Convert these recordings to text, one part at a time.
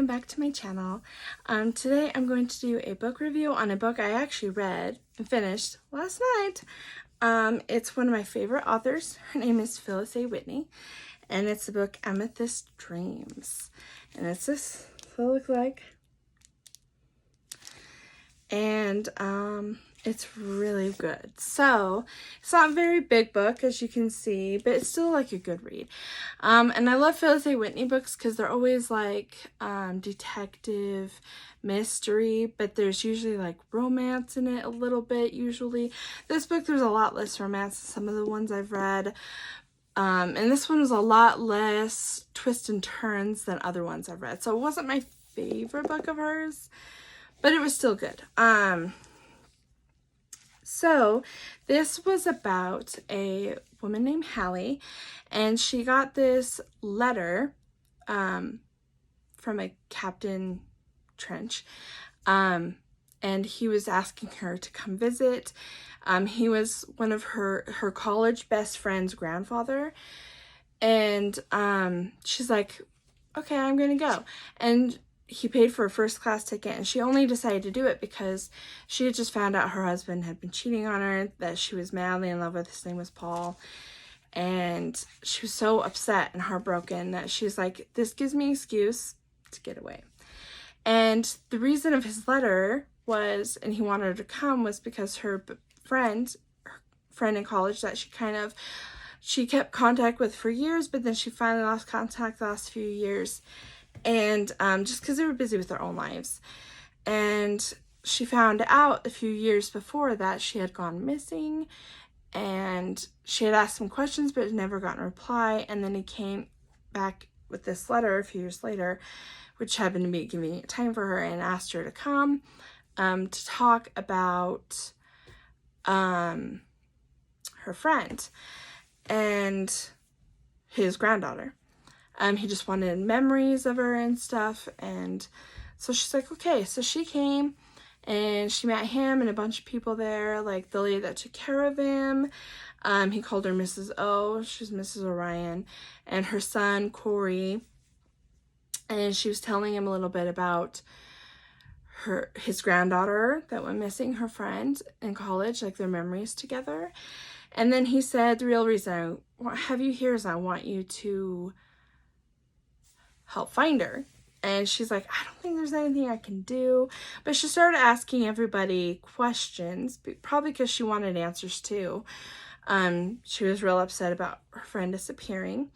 back to my channel. Today I'm going to do a book review on a book I actually read and finished last night. It's one of my favorite authors. Her name is Phyllis Whitney, and it's the book Amethyst Dreams. And it's this what it looks like. And it's really good. So it's not a very big book, as you can see, but it's still like a good read. And I love Phyllis Whitney books because they're always like detective mystery, but there's usually like romance in it a little bit usually. This book, there's a lot less romance than some of the ones I've read. And this one was a lot less twists and turns than other ones I've read. So it wasn't my favorite book of hers, but it was still good. So this was about a woman named Hallie, and she got this letter from a Captain Trench, and he was asking her to come visit. He was one of her college best friend's grandfather, and she's like, okay, I'm gonna go. And he paid for a first class ticket, and she only decided to do it because she had just found out her husband had been cheating on her, that she was madly in love with. His name was Paul, and she was so upset and heartbroken that she's like, this gives me an excuse to get away. And the reason of his letter was, and he wanted her to come, was because her friend in college that she kept contact with for years, but then she finally lost contact the last few years. And just because they were busy with their own lives. And she found out a few years before that she had gone missing, and she had asked some questions but had never gotten a reply. And then he came back with this letter a few years later, which happened to be a convenient time for her, and asked her to come to talk about her friend and his granddaughter. He just wanted memories of her and stuff, and so she's like, okay. So she came, and she met him and a bunch of people there, like the lady that took care of him. He called her Mrs. O. She's Mrs. Orion, and her son, Corey. And she was telling him a little bit about his granddaughter that went missing, her friend in college, like their memories together. And then he said, the real reason I have you here is I want you to help find her. And she's like, I don't think there's anything I can do. But she started asking everybody questions, probably because she wanted answers too. She was real upset about her friend disappearing.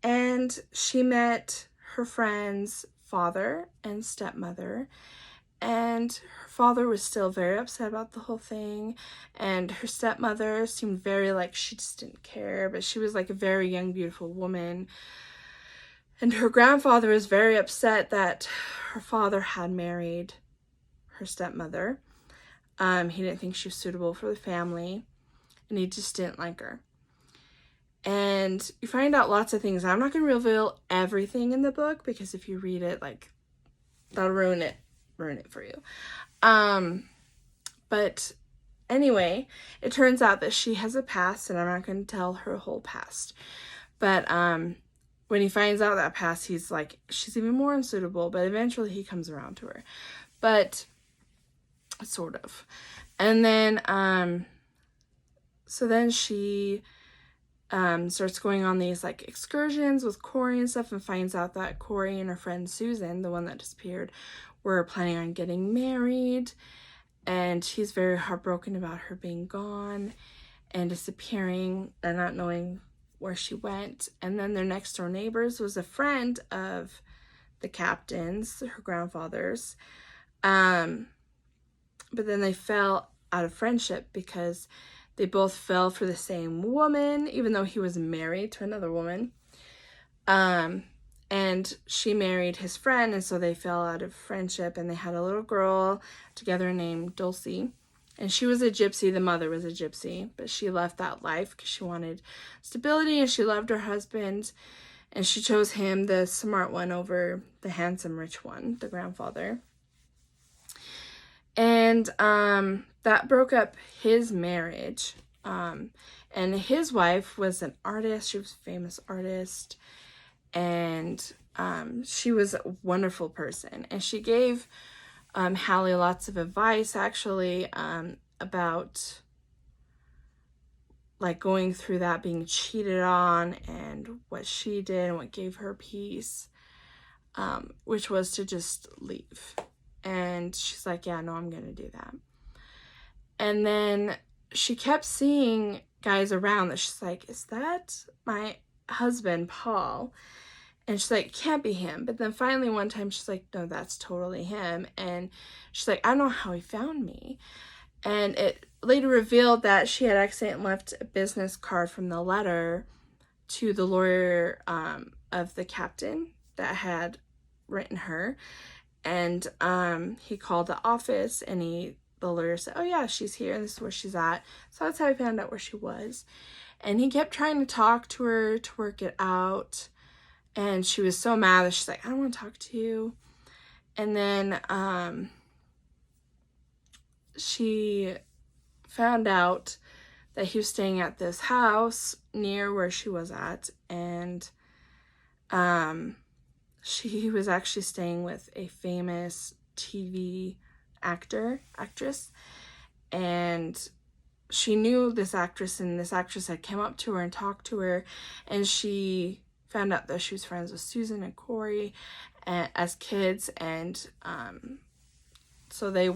And she met her friend's father and stepmother. And her father was still very upset about the whole thing. And her stepmother seemed very like she just didn't care. But she was like a very young, beautiful woman. And her grandfather was very upset that her father had married her stepmother. He didn't think she was suitable for the family, and he just didn't like her. And you find out lots of things. I'm not going to reveal everything in the book, because if you read it, like, that'll ruin it for you. But anyway, it turns out that she has a past, and I'm not going to tell her whole past. But when he finds out that past, he's like, she's even more unsuitable, but eventually he comes around to her. But, sort of. And then, so then she starts going on these, like, excursions with Corey and stuff, and finds out that Corey and her friend Susan, the one that disappeared, were planning on getting married. And she's very heartbroken about her being gone and disappearing and not knowing where she went. And then their next door neighbors was a friend of the captain's, her grandfather's. But then they fell out of friendship because they both fell for the same woman, even though he was married to another woman. And she married his friend, and so they fell out of friendship, and they had a little girl together named Dulcie. And she was a gypsy. The mother was a gypsy, but she left that life because she wanted stability, and she loved her husband, and she chose him, the smart one, over the handsome rich one, the grandfather. And that broke up his marriage. And his wife was an artist. She was a famous artist. And she was a wonderful person, and she gave Hallie lots of advice, actually, about like going through that, being cheated on, and what she did and what gave her peace, which was to just leave. And she's like, yeah, no, I'm gonna do that. And then she kept seeing guys around that she's like, is that my husband, Paul? And she's like, can't be him. But then finally one time she's like, no, that's totally him. And she's like, I don't know how he found me. And it later revealed that she had accidentally left a business card from the letter to the lawyer of the captain that had written her. And he called the office, and the lawyer said, oh yeah, she's here, and this is where she's at. So that's how I found out where she was. And he kept trying to talk to her to work it out. And she was so mad that she's like, I don't want to talk to you. And then she found out that he was staying at this house near where she was at. And he was actually staying with a famous TV actress. And she knew this actress, and this actress had come up to her and talked to her. And she found out that she was friends with Susan and Corey as kids, and so they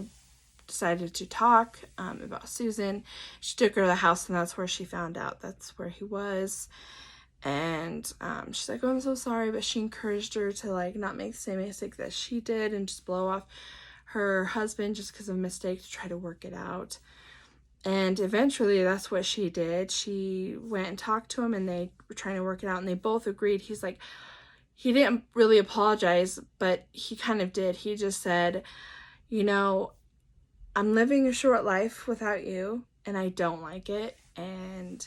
decided to talk about Susan. She took her to the house, and that's where she found out that's where he was. And she's like, oh, I'm so sorry, but she encouraged her to like not make the same mistake that she did and just blow off her husband just because of a mistake, to try to work it out. And eventually that's what she did. She went and talked to him, and they were trying to work it out, and they both agreed. He's like, he didn't really apologize, but he kind of did. He just said, you know, I'm living a short life without you, and I don't like it, and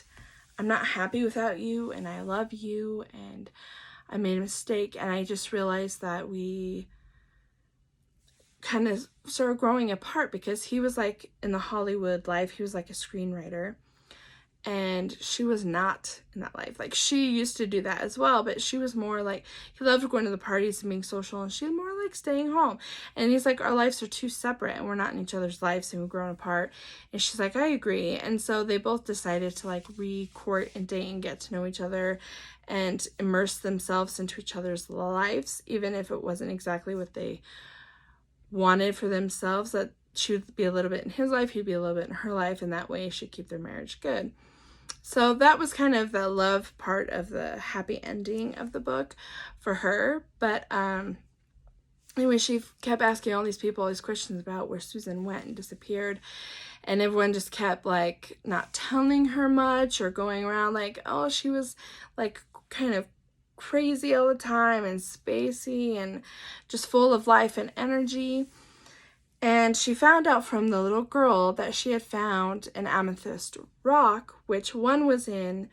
I'm not happy without you, and I love you, and I made a mistake, and I just realized that we kind of started growing apart, because he was like in the Hollywood life, he was like a screenwriter, and she was not in that life. Like, she used to do that as well, but she was more like, he loved going to the parties and being social, and she was more like staying home. And he's like, our lives are too separate, and we're not in each other's lives, and we've grown apart. And she's like, I agree. And so they both decided to like re-court and date and get to know each other and immerse themselves into each other's lives, even if it wasn't exactly what they wanted for themselves, that she would be a little bit in his life, he'd be a little bit in her life, and that way it should keep their marriage good. So that was kind of the love part of the happy ending of the book for her. But anyway, she kept asking all these people all these questions about where Susan went and disappeared, and everyone just kept like not telling her much, or going around like, oh, she was like kind of crazy all the time and spacey and just full of life and energy. And she found out from the little girl that she had found an amethyst rock, which one was in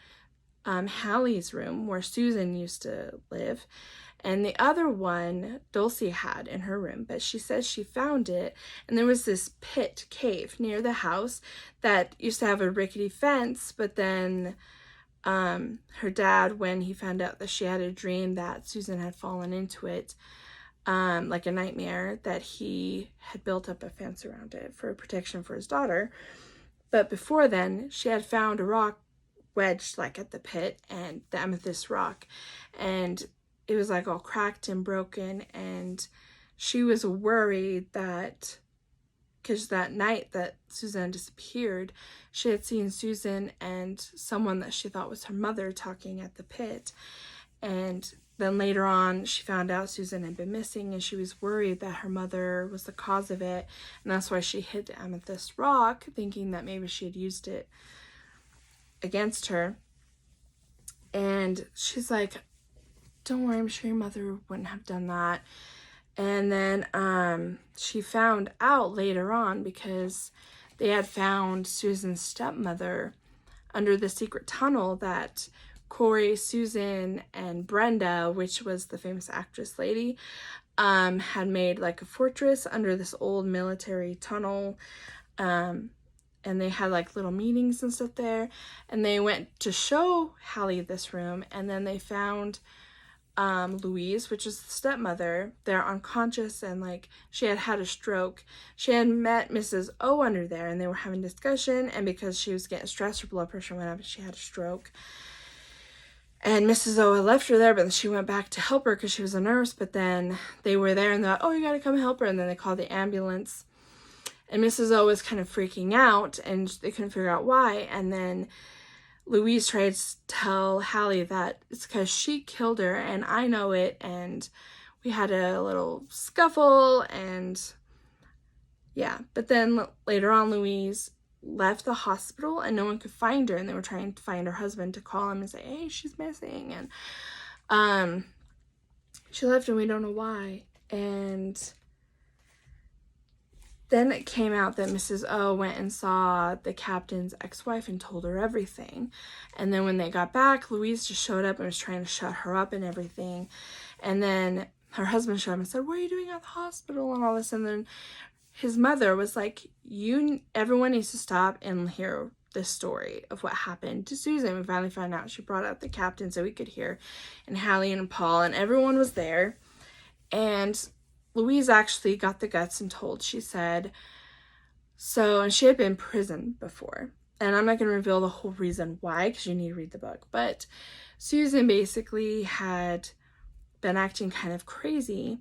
Hallie's room where Susan used to live, and the other one Dulcie had in her room. But she says she found it, and there was this cave near the house that used to have a rickety fence, but then her dad, when he found out that she had a dream that Susan had fallen into it, like a nightmare, that he had built up a fence around it for protection for his daughter. But before then, she had found a rock wedged like at the pit, and the amethyst rock, and it was like all cracked and broken. And she was worried that, because that night that Susan disappeared, she had seen Susan and someone that she thought was her mother talking at the pit. And then later on, she found out Susan had been missing, and she was worried that her mother was the cause of it. And that's why she hid the amethyst rock, thinking that maybe she had used it against her. And she's like, don't worry, I'm sure your mother wouldn't have done that. And then she found out later on, because they had found Susan's stepmother under the secret tunnel that Corey, Susan, and Brenda, which was the famous actress lady, had made like a fortress under this old military tunnel. And they had like little meetings and stuff there. And they went to show Hallie this room, and then they found Louise, which is the stepmother, they're unconscious and like she had had a stroke. She had met Mrs. O under there and they were having discussion, and because she was getting stressed, her blood pressure went up and she had a stroke. And Mrs. O had left her there, but then she went back to help her because she was a nurse, but then they were there and they're like, oh, you gotta come help her, and then they called the ambulance. And Mrs. O was kind of freaking out and they couldn't figure out why, and then Louise tried to tell Hallie that it's because she killed her and I know it, and we had a little scuffle, and yeah. But then later on, Louise left the hospital and no one could find her, and they were trying to find her husband to call him and say, hey, she's missing, and she left and we don't know why. And then it came out that Mrs. O went and saw the captain's ex-wife and told her everything. And then when they got back, Louise just showed up and was trying to shut her up and everything. And then her husband showed up and said, what are you doing at the hospital and all this? And then his mother was like, everyone needs to stop and hear the story of what happened to Susan. We finally found out. She brought out the captain so we could hear. And Hallie and Paul and everyone was there. And Louise actually got the guts and told, she said, and she had been in prison before. And I'm not going to reveal the whole reason why, because you need to read the book. But Susan basically had been acting kind of crazy.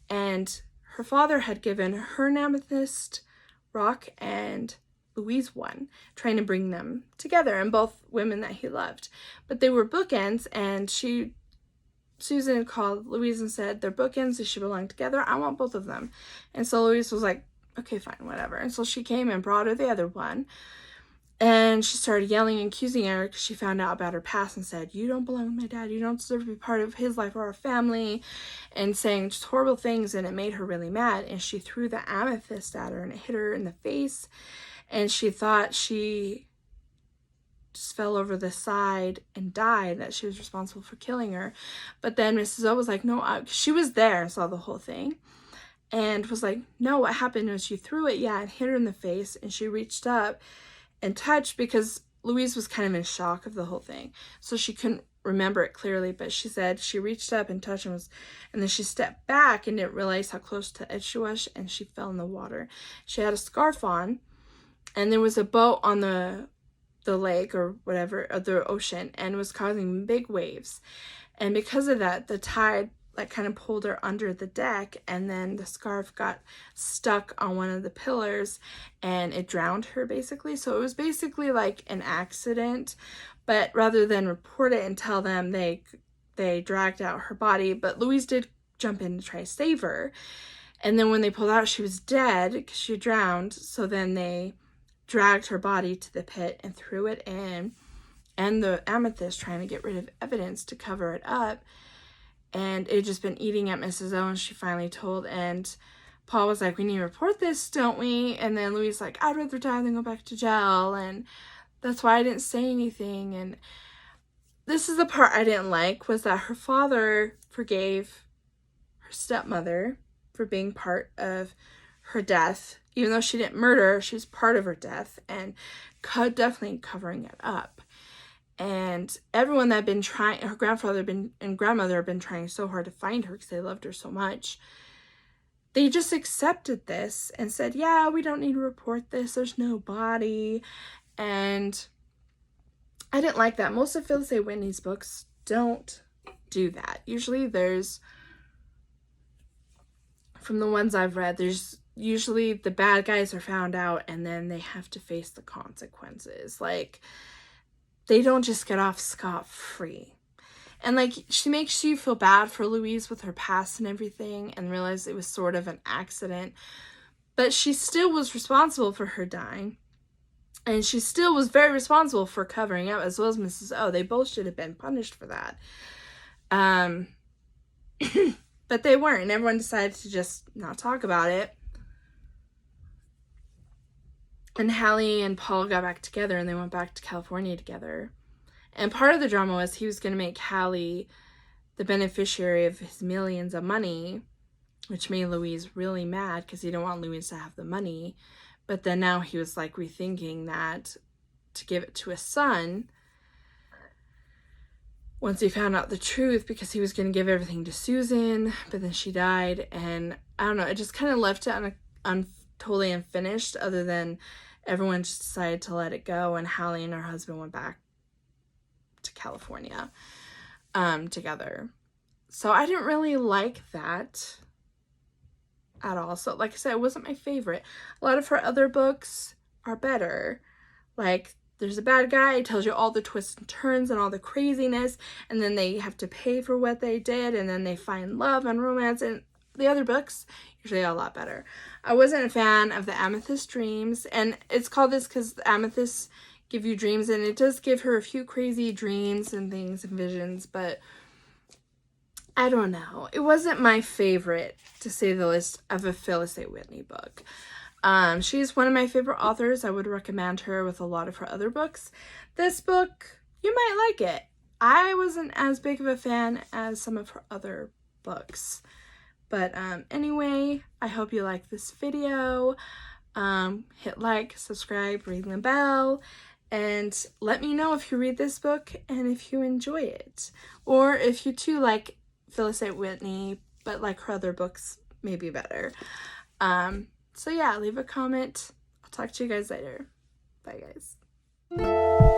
And her father had given her an amethyst rock and Louise one, trying to bring them together, and both women that he loved. But they were bookends, and Susan called Louise and said, they're bookends, they should belong together, I want both of them. And so Louise was like, okay, fine, whatever. And so she came and brought her the other one, and she started yelling and accusing her because she found out about her past and said, you don't belong with my dad, you don't deserve to be part of his life or our family, and saying just horrible things. And it made her really mad, and she threw the amethyst at her and it hit her in the face, and she thought she just fell over the side and died, that she was responsible for killing her. But then Mrs. O was like, no, she was there and saw the whole thing, and was like, no, what happened was you threw it, yeah, and hit her in the face. And she reached up and touched, because Louise was kind of in shock of the whole thing, so she couldn't remember it clearly, but she said she reached up and touched and then she stepped back and didn't realize how close to the edge she was, and she fell in the water. She had a scarf on, and there was a boat on the lake or whatever, or the ocean, and was causing big waves. And because of that, the tide like kind of pulled her under the deck, and then the scarf got stuck on one of the pillars and it drowned her basically. So it was basically like an accident, but rather than report it and tell them, they dragged out her body. But Louise did jump in to try to save her, and then when they pulled out, she was dead because she drowned. So then they dragged her body to the pit and threw it in, and the amethyst, trying to get rid of evidence to cover it up. And it had just been eating at Mrs. O, and she finally told, and Paul was like, we need to report this, don't we? And then Louise like, I'd rather die than go back to jail, and that's why I didn't say anything. And this is the part I didn't like, was that her father forgave her stepmother for being part of her death. Even though she didn't murder her, she was part of her death, and definitely covering it up. And everyone that had been trying, her grandfather and grandmother had been trying so hard to find her because they loved her so much, they just accepted this and said, yeah, we don't need to report this, there's no body. And I didn't like that. Most of Phyllis A. Whitney's books don't do that. Usually there's, from the ones I've read, there's usually the bad guys are found out and then they have to face the consequences. Like, they don't just get off scot-free. And like, she makes you feel bad for Louise with her past and everything, and realize it was sort of an accident, but she still was responsible for her dying, and she still was very responsible for covering up, as well as Mrs. O. They both should have been punished for that. But they weren't, and everyone decided to just not talk about it. And Hallie and Paul got back together, and they went back to California together. And part of the drama was he was going to make Hallie the beneficiary of his millions of money, which made Louise really mad because he didn't want Louise to have the money. But then now he was like rethinking that to give it to his son. once he found out the truth, because he was going to give everything to Susan, but then she died, and I don't know, it just kind of left it totally unfinished, other than everyone just decided to let it go, and Hallie and her husband went back to California together. So I didn't really like that at all. So like I said, it wasn't my favorite. A lot of her other books are better. Like, there's a bad guy, he tells you all the twists and turns and all the craziness, and then they have to pay for what they did, and then they find love and romance, and the other books usually are a lot better. I wasn't a fan of the Amethyst dreams, and it's called this because the Amethysts give you dreams, and it does give her a few crazy dreams and things and visions, but I don't know. It wasn't my favorite, to say the least, of a Phyllis A. Whitney book. She's one of my favorite authors. I would recommend her with a lot of her other books. This book, you might like it. I wasn't as big of a fan as some of her other books. But anyway, I hope you like this video. Hit like, subscribe, ring the bell, and let me know if you read this book and if you enjoy it. Or if you too like Phyllis A. Whitney, but like her other books maybe better. So yeah, leave a comment. I'll talk to you guys later. Bye, guys.